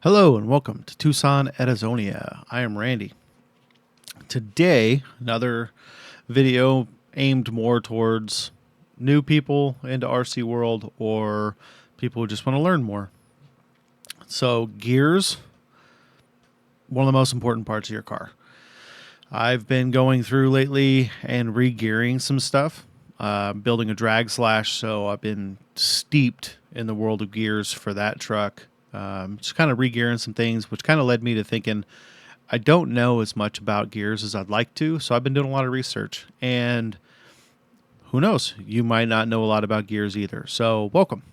Hello and welcome to Tucson, Arizona. I am Randy. Today, another video aimed more towards new people into RC world or people who just want to learn more. So, gears, one of the most important parts of your car. I've been going through lately and re-gearing some stuff, building a drag slash, so I've been steeped in the world of gears for that truck. Just kind of re-gearing some things, which kind of led me to thinking I don't know as much about gears as I'd like to, so I've been doing a lot of research. And who knows, you might not know a lot about gears either. So welcome.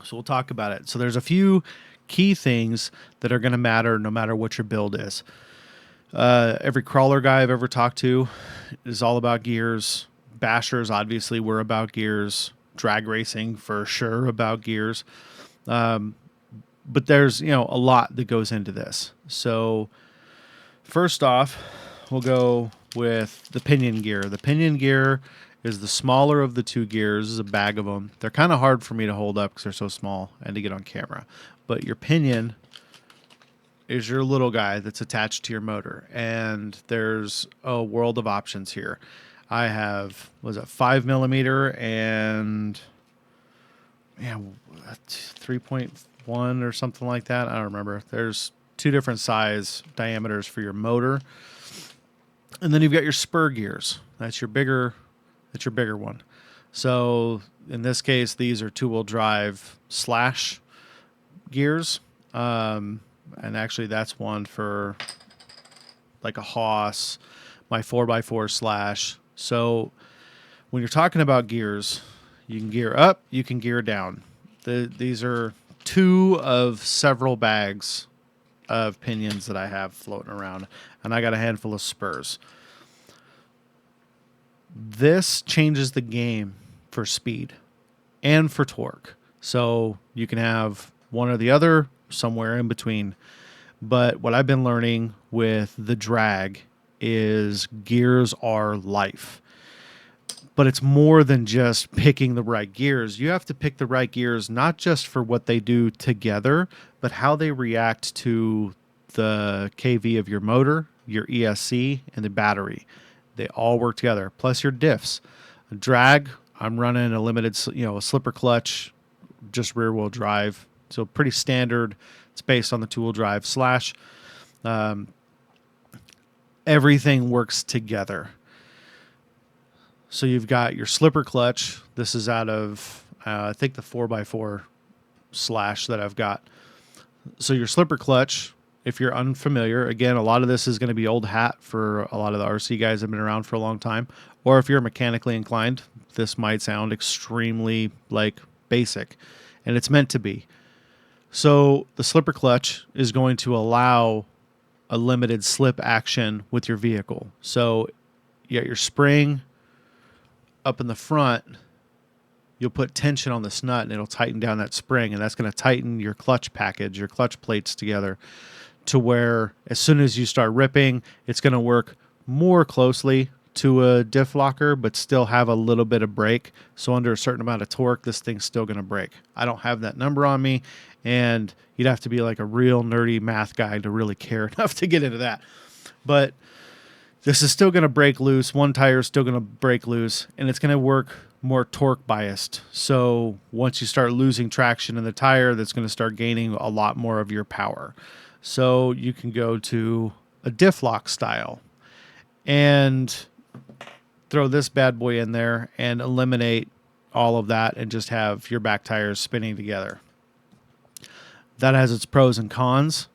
So we'll talk about it. So there's a few key things that are going to matter no matter what your build is. Every crawler guy I've ever talked to is all about gears. Bashers, obviously, were about gears. Drag racing, for sure, about gears. But there's, a lot that goes into this. So first off, we'll go with the pinion gear. The pinion gear is the smaller of the two gears. There's a bag of them. They're kind of hard for me to hold up because they're so small and to get on camera. But your pinion is your little guy that's attached to your motor. And there's a world of options here. I have, 5 millimeter and 3.1 or something like that. I don't remember. There's two different size diameters for your motor. And then you've got your spur gears. That's your bigger one. So in this case, these are 2-wheel drive slash gears. And actually that's one for like a Haas, my 4x4 slash. So when you're talking about gears, you can gear up, you can gear down. These are two of several bags of pinions that I have floating around, and I got a handful of spurs. This changes the game for speed and for torque. So you can have one or the other, somewhere in between. But what I've been learning with the drag is gears are life. But it's more than just picking the right gears. You have to pick the right gears, not just for what they do together, but how they react to the KV of your motor, your ESC, and the battery. They all work together. Plus your diffs. Drag, I'm running a limited, a slipper clutch, just rear wheel drive. So pretty standard. It's based on the 2-wheel drive slash. Everything works together. So you've got your slipper clutch. This is out of, I think, the 4x4 slash that I've got. So your slipper clutch, if you're unfamiliar, again, a lot of this is going to be old hat for a lot of the RC guys that have been around for a long time. Or if you're mechanically inclined, this might sound extremely basic, and it's meant to be. So the slipper clutch is going to allow a limited slip action with your vehicle. So you got your spring up in the front, you'll put tension on this nut and it'll tighten down that spring, and that's going to tighten your clutch package, your clutch plates together to where as soon as you start ripping, it's going to work more closely to a diff locker, but still have a little bit of brake. So under a certain amount of torque, this thing's still going to brake. I don't have that number on me, and you'd have to be like a real nerdy math guy to really care enough to get into that. But this is still going to break loose. One tire is still going to break loose, and it's going to work more torque biased. So once you start losing traction in the tire, that's going to start gaining a lot more of your power. So you can go to a diff lock style and throw this bad boy in there and eliminate all of that and just have your back tires spinning together. That has its pros and cons.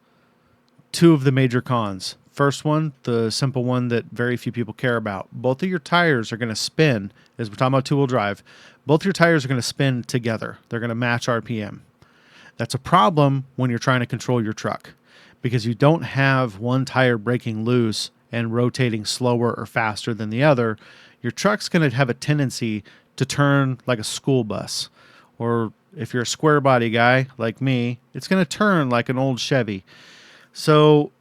Two of the major cons. First one, the simple one that very few people care about. Both of your tires are going to spin, as we're talking about 2-wheel drive, both your tires are going to spin together. They're going to match RPM. That's a problem when you're trying to control your truck because you don't have one tire breaking loose and rotating slower or faster than the other. Your truck's going to have a tendency to turn like a school bus. Or if you're a square body guy like me, it's going to turn like an old Chevy. So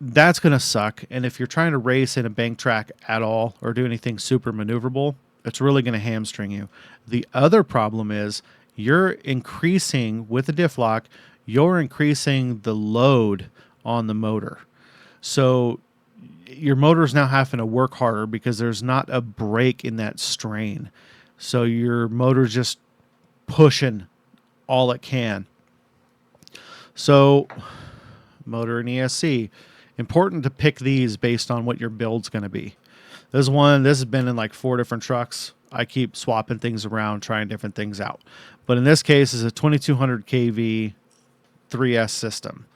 that's going to suck. And if you're trying to race in a bank track at all or do anything super maneuverable, it's really going to hamstring you. The other problem is you're increasing with the diff lock you're increasing the load on the motor. So your motor's now having to work harder because there's not a break in that strain. So your motor's just pushing all it can. So motor and ESC, important to pick these based on what your build's going to be. This has been in like 4 different trucks. I keep swapping things around, trying different things out. But in this case, it's a 2200 kV 3S system,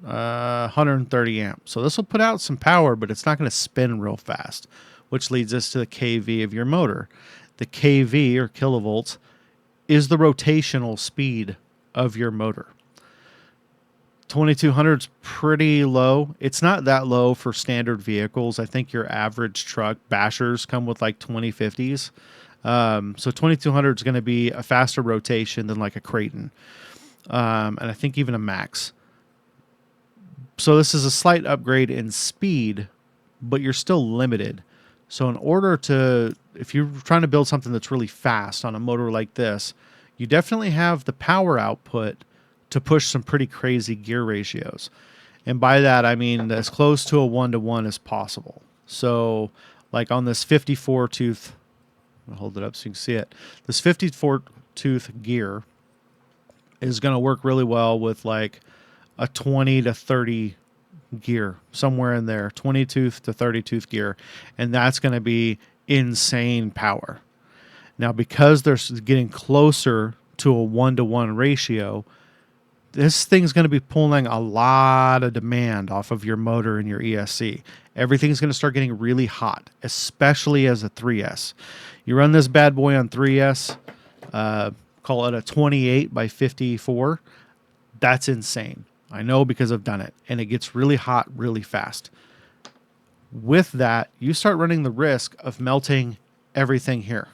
130 amps. So this will put out some power, but it's not going to spin real fast, which leads us to the kV of your motor. The kV, or kilovolts, is the rotational speed of your motor. 2200 is pretty low. It's not that low for standard vehicles. I think your average truck, Bashers, come with like 2050s. So 2200 is going to be a faster rotation than like a Creighton. And I think even a Max. So this is a slight upgrade in speed, but you're still limited. So in order to, if you're trying to build something that's really fast on a motor like this, you definitely have the power output to push some pretty crazy gear ratios. And by that, I mean as close to a 1-to-1 as possible. So like on this 54 tooth, I'll hold it up so you can see it. This 54 tooth gear is going to work really well with like a 20 to 30 gear, somewhere in there, 20 tooth to 30 tooth gear. And that's going to be insane power. Now, because they're getting closer to a 1-to-1 ratio, this thing's going to be pulling a lot of demand off of your motor and your ESC. Everything's going to start getting really hot, especially as a 3S. You run this bad boy on 3S, call it a 28 by 54. That's insane. I know because I've done it, and it gets really hot really fast. With that, you start running the risk of melting everything here.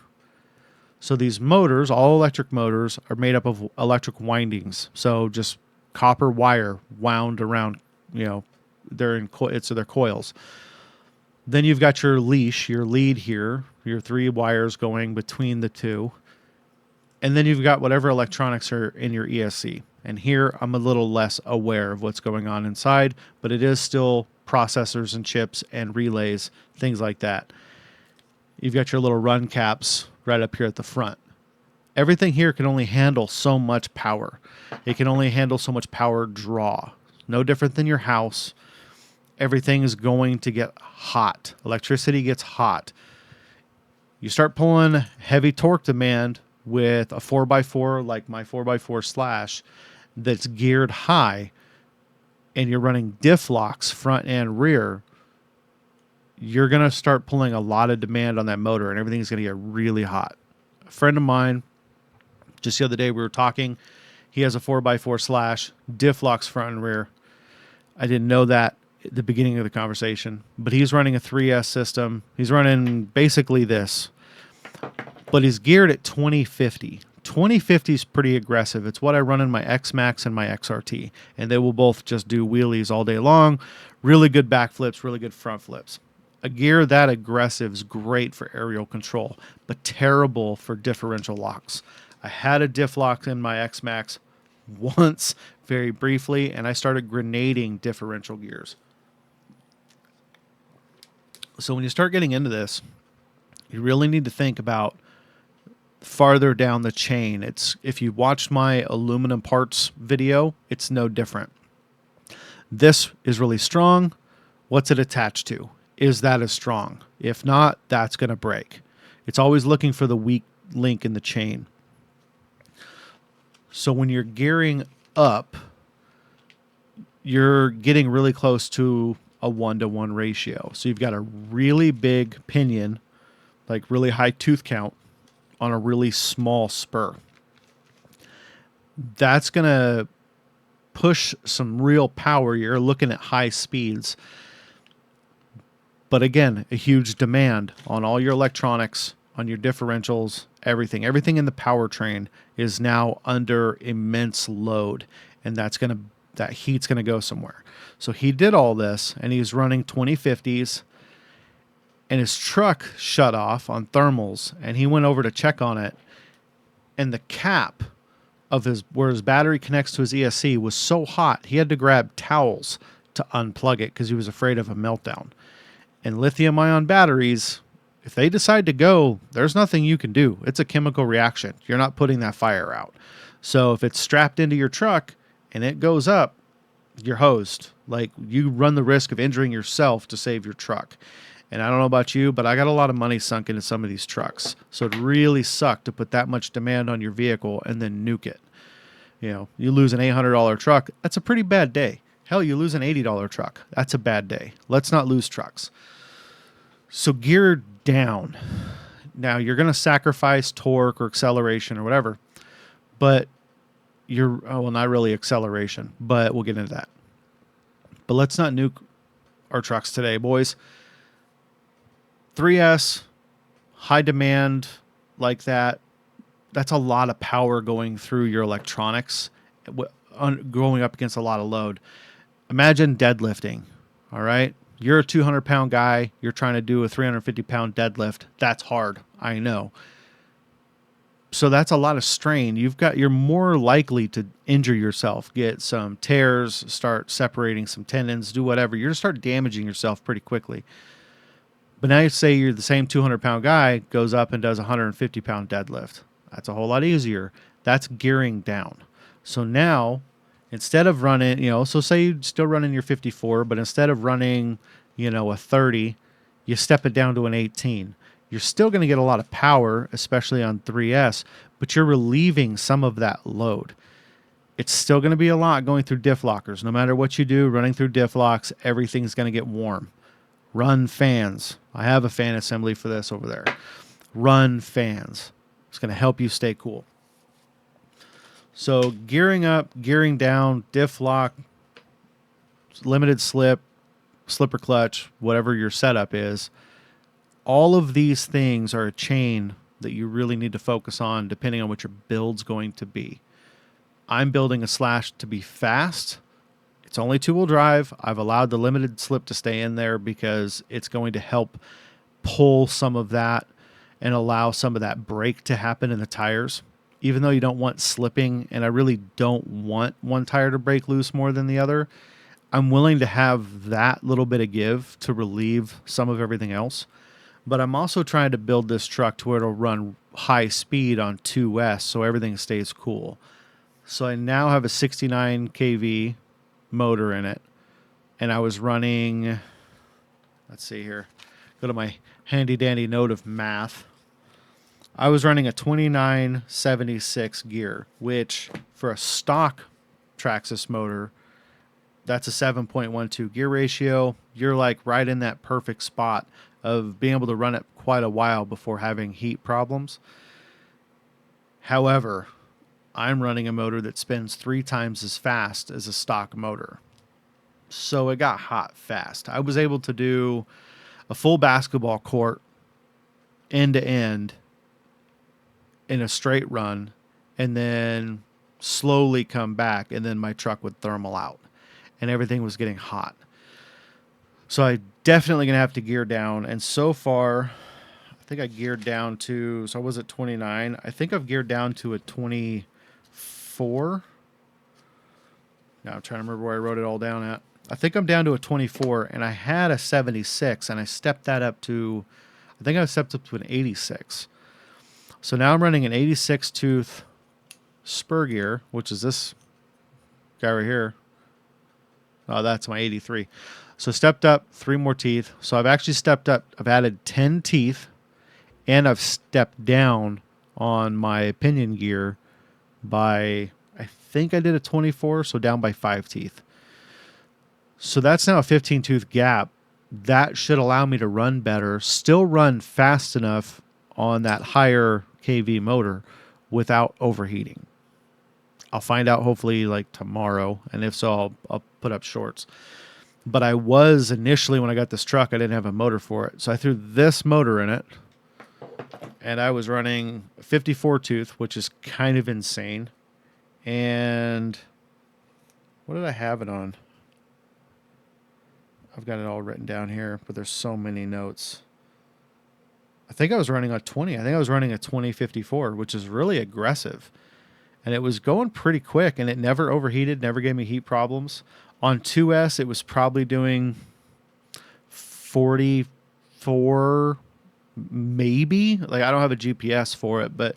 So these motors, all electric motors, are made up of electric windings. So just copper wire wound around, they're coils. Then you've got your leash, your lead here, your 3 wires going between the two. And then you've got whatever electronics are in your ESC. And here I'm a little less aware of what's going on inside, but it is still processors and chips and relays, things like that. You've got your little run caps right up here at the front. Everything here can only handle so much power. It can only handle so much power draw. No different than your house. Everything is going to get hot. Electricity gets hot. You start pulling heavy torque demand with a 4x4 like my 4x4 Slash that's geared high, and you're running diff locks front and rear, you're going to start pulling a lot of demand on that motor, and everything's going to get really hot. A friend of mine, just the other day we were talking, he has a 4x4 Slash, diff locks front and rear. I didn't know that at the beginning of the conversation, but he's running a 3S system. He's running basically this, but he's geared at 2050. 2050 is pretty aggressive. It's what I run in my X-Max and my XRT, and they will both just do wheelies all day long. Really good back flips, really good front flips. A gear that aggressive is great for aerial control, but terrible for differential locks. I had a diff lock in my X-Max once, very briefly, and I started grenading differential gears. So when you start getting into this, you really need to think about farther down the chain. If you watched my aluminum parts video, it's no different. This is really strong. What's it attached to? Is that as strong? If not, that's going to break. It's always looking for the weak link in the chain. So when you're gearing up, you're getting really close to a 1-to-1 ratio. So you've got a really big pinion, like really high tooth count, on a really small spur. That's going to push some real power. You're looking at high speeds. But again, a huge demand on all your electronics, on your differentials, everything. Everything in the powertrain is now under immense load, and that heat's going to go somewhere. So he did all this, and he's running 2050s, and his truck shut off on thermals, and he went over to check on it, and the cap of his where his battery connects to his ESC was so hot he had to grab towels to unplug it because he was afraid of a meltdown. And lithium ion batteries, if they decide to go, there's nothing you can do. It's a chemical reaction. You're not putting that fire out. So if it's strapped into your truck and it goes up, you're hosed. Like, you run the risk of injuring yourself to save your truck. And I don't know about you, but I got a lot of money sunk into some of these trucks. So it really sucked to put that much demand on your vehicle and then nuke it. You know, you lose an $800 truck. That's a pretty bad day. Hell, you lose an $80 truck. That's a bad day. Let's not lose trucks. So gear down. Now, you're going to sacrifice torque or acceleration or whatever, but well, not really acceleration, but we'll get into that. But let's not nuke our trucks today, boys. 3S, high demand like that, that's a lot of power going through your electronics, going up against a lot of load. Imagine deadlifting, all right? You're a 200-pound guy. You're trying to do a 350-pound deadlift. That's hard, I know. So that's a lot of strain. You're more likely to injure yourself, get some tears, start separating some tendons, do whatever. You're going to start damaging yourself pretty quickly. But now you say you're the same 200-pound guy, goes up and does a 150-pound deadlift. That's a whole lot easier. That's gearing down. So now, instead of running, so say you're still running your 54, but instead of running, a 30, you step it down to an 18. You're still going to get a lot of power, especially on 3S, but you're relieving some of that load. It's still going to be a lot going through diff lockers. No matter what you do, running through diff locks, everything's going to get warm. Run fans. I have a fan assembly for this over there. Run fans. It's going to help you stay cool. So gearing up, gearing down, diff lock, limited slip, slipper clutch, whatever your setup is, all of these things are a chain that you really need to focus on depending on what your build's going to be. I'm building a Slash to be fast. It's only two-wheel drive. I've allowed the limited slip to stay in there because it's going to help pull some of that and allow some of that break to happen in the tires. Even though you don't want slipping, and I really don't want one tire to break loose more than the other, I'm willing to have that little bit of give to relieve some of everything else. But I'm also trying to build this truck to where it'll run high speed on 2S so everything stays cool. So I now have a 69 kV motor in it, and I was running, let's see here, go to my handy dandy note of math. I was running a 2976 gear, which for a stock Traxxas motor, that's a 7.12 gear ratio. You're like right in that perfect spot of being able to run it quite a while before having heat problems. However, I'm running a motor that spins 3 times as fast as a stock motor. So it got hot fast. I was able to do a full basketball court end to end in a straight run and then slowly come back, and then my truck would thermal out and everything was getting hot. So I definitely going to have to gear down. And so far, I think I geared down to, so I was at 29. I think I've geared down to a 24. Now I'm trying to remember where I wrote it all down at. I think I'm down to a 24, and I had a 76, and I stepped that up to, I think I stepped up to an 86. So now I'm running an 86 tooth spur gear, which is this guy right here. Oh, that's my 83. So stepped up 3 more teeth. So I've actually stepped up. I've added 10 teeth, and I've stepped down on my pinion gear by, I think I did a 24, so down by 5 teeth. So that's now a 15 tooth gap. That should allow me to run better, still run fast enough on that higher kV motor without overheating. I'll find out hopefully like tomorrow, and if so, I'll put up shorts. But I was initially, when I got this truck, I didn't have a motor for it. So I threw this motor in it, and I was running 54 tooth, which is kind of insane. And what did I have it on? I've got it all written down here, but there's so many notes. I think I was running a 20. I think I was running a 2054, which is really aggressive. and it was going pretty quick, and it never overheated, never gave me heat problems. On 2S, it was probably doing 44, maybe. Like, I don't have a GPS for it, but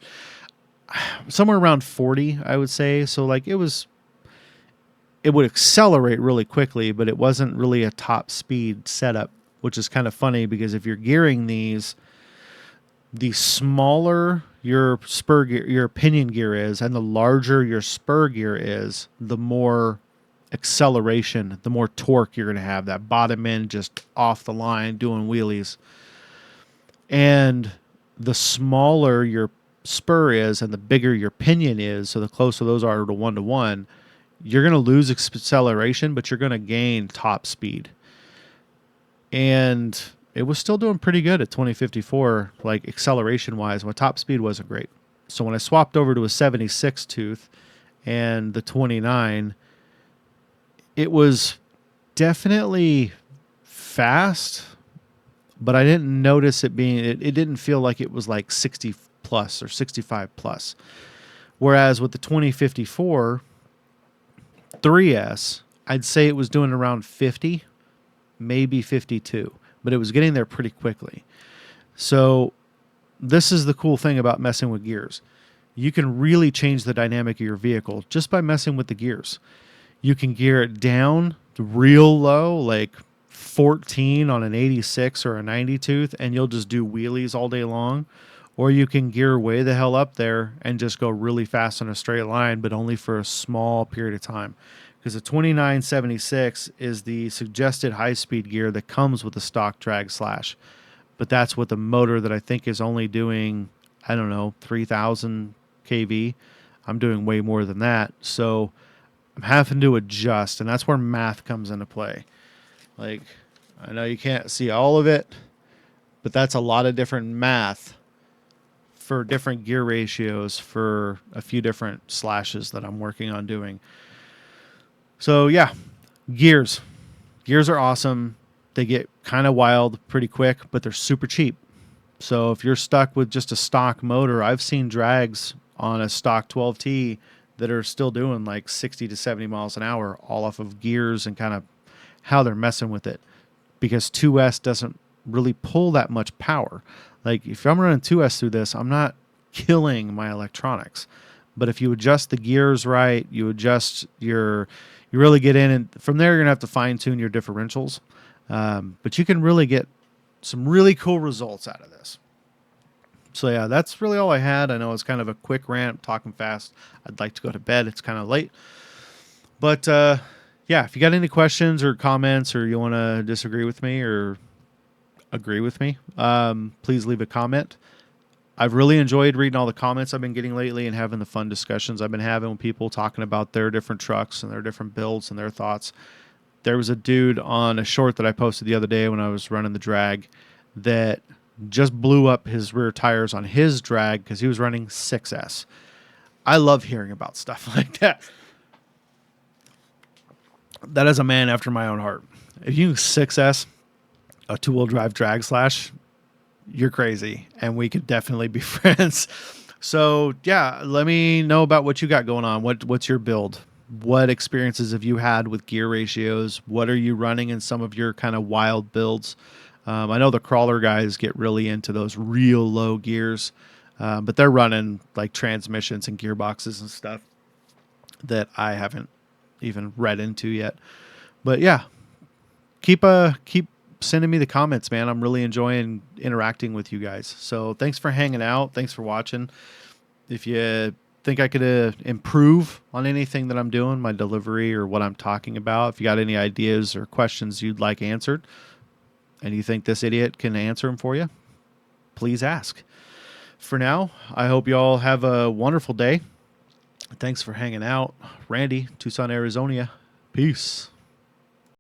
somewhere around 40, I would say. So like it would accelerate really quickly, but it wasn't really a top speed setup, which is kind of funny because if you're gearing these, the smaller your spur gear, your pinion gear is, and the larger your spur gear is, the more acceleration, the more torque you're going to have. That bottom end just off the line doing wheelies. And the smaller your spur is and the bigger your pinion is, so the closer those are to 1-to-1, you're going to lose acceleration, but you're going to gain top speed. And it was still doing pretty good at 2054, like acceleration wise. My top speed wasn't great. So when I swapped over to a 76 tooth and the 29, it was definitely fast, but I didn't notice it being, it didn't feel like it was like 60 plus or 65 plus. Whereas with the 2054 3S, I'd say it was doing around 50, maybe 52, but it was getting there pretty quickly. So this is the cool thing about messing with gears. You can really change the dynamic of your vehicle just by messing with the gears. You can gear it down real low, like 14 on an 86 or a 90 tooth, and you'll just do wheelies all day long. Or you can gear way the hell up there and just go really fast in a straight line, but only for a small period of time. Because the 2976 is the suggested high-speed gear that comes with the stock drag slash. But that's with a motor that I think is only doing, I don't know, 3,000 kV. I'm doing way more than that. So I'm having to adjust, and that's where math comes into play. Like, I know you can't see all of it, but that's a lot of different math for different gear ratios for a few different slashes that I'm working on doing. So yeah, gears are awesome. They get kind of wild pretty quick, but they're super cheap. So if you're stuck with just a stock motor, I've seen drags on a stock 12T that are still doing like 60 to 70 miles an hour, all off of gears and kind of how they're messing with it, because 2S doesn't really pull that much power. Like if I'm running 2S through this, I'm not killing my electronics. But if you adjust the gears right, you really get in, and from there you're gonna have to fine tune your differentials. But you can really get some really cool results out of this. So yeah, that's really all I had. I know it's kind of a quick rant, talking fast. I'd like to go to bed. It's kind of late. But yeah, if you got any questions or comments, or you want to disagree with me or agree with me, please leave a comment. I've really enjoyed reading all the comments I've been getting lately and having the fun discussions I've been having with people talking about their different trucks and their different builds and their thoughts. There was a dude on a short that I posted the other day when I was running the drag that just blew up his rear tires on his drag because he was running 6S. I love hearing about stuff like that. That is a man after my own heart. If you 6S a two-wheel drive drag slash, you're crazy, and we could definitely be friends. So yeah, let me know about what you got going on. What's your build? What experiences have you had with gear ratios? What are you running in some of your kind of wild builds? I know the crawler guys get really into those real low gears, but they're running like transmissions and gearboxes and stuff that I haven't even read into yet. But yeah, keep sending me the comments, man. I'm really enjoying interacting with you guys. So thanks for hanging out. Thanks for watching. If you think I could improve on anything that I'm doing, my delivery or what I'm talking about, if you got any ideas or questions you'd like answered and you think this idiot can answer them for you, please ask. For now, I hope you all have a wonderful day. Thanks for hanging out. Randy, Tucson, Arizona. Peace.